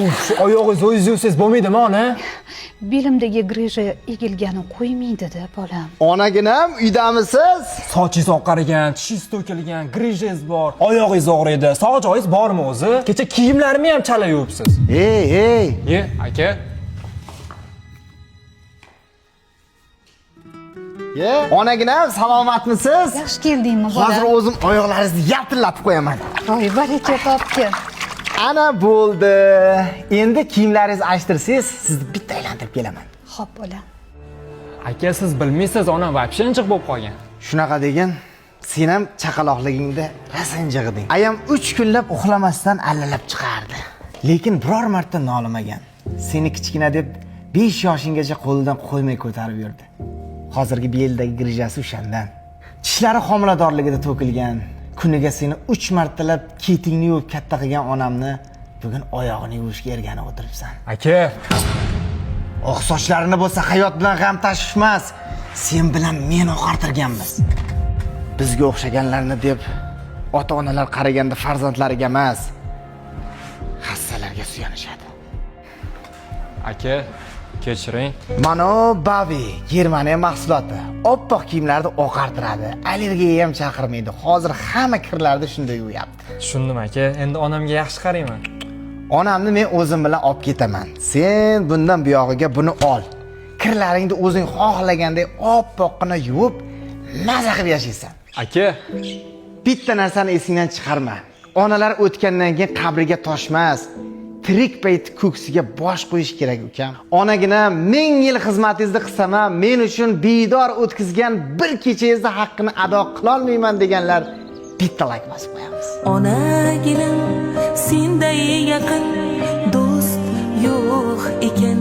Shu oyog'ingizni o'zingiz yuvsangiz bo'lmaydimi, ona? Belimdagi grija egilgani qo'ymaydi-da, bolam. Onaginam, uydamisiz? Sochingiz oqqarigan, tishingiz to'kilgan, grijangiz bor, oyog'ingiz og'riydi. Sog' joyingiz bormi o'zi? Kecha kiyimlarimni ham chala yuvibsiz. Ey. Ye, aka. Ye, onaginam, salomatmisiz? Yaxshi keldingmi, bolam? Hozir o'zim oyoqlaringizni yaltillatib qo'yaman. Voy, baraka topgin. Ana bo'ldi. Endi kiyimlaringizni alishtirsangiz, sizni bitta aylantirib kelaman. Xo'p, bolam. Aka, siz bilmaysiz, onam вообще injiq bo'lib qolgan. Shunaqa degin, sen ham chaqaloqligingda rosa injig'ding. Ayam 3 kunlab uxlamasdan allalab chiqardi. Lekin biror marta nolimagan. Seni kichkina deb 5 yoshinggacha qo'lidan qo'ymay ko'tarib yurdi. Hozirgi beldagi grijasi o'shandan. Tishlari homiladorligida to'kilgan. Kuniga seni 3 martalab ketingni yuvib katta qilgan onamni bugun oyog'ini yuvishga erganib o'tiribsan. Aka, Oq sochlarini bo'lsa hayot bilan g'am tashvishmas. Sen bilan men oqartirganmiz. Bizga o'xshaganlarni deb ota-onalar qaraganda farzandlariga emas, hassalarga suyanishadi. aka, kechiring. Mana Bavi, Germaniya mahsuloti. Oppoq kiyimlarni oqartiradi. Allergiya ham chaqirmaydi. Hozir hamma kirlarni shunday yuvayapti. Tushundim, aka. Endi onamga yaxshi qarayman. Onamni men o'zim bilan olib ketaman. Sen bundan buyog'iga buni ol. Kirlaringni o'zing xohlagandek oppoqqina yuvib, maza qilib yashaysan. Aka, Bitta narsani esingdan chiqarma. Onalar o'tgandan keyin qabriga toshmas. Tirik payt ko'ksiga bosh qo'yish kerak ukam. Onagina 1000 yil xizmatingizni qilsam ham, men uchun bedor o'tkazgan bir kechangizni haqqini ado qila olmayman deganlar bitta like bosib qo'yamiz. Onagilam, senday yaqin do'st yo'q ekan.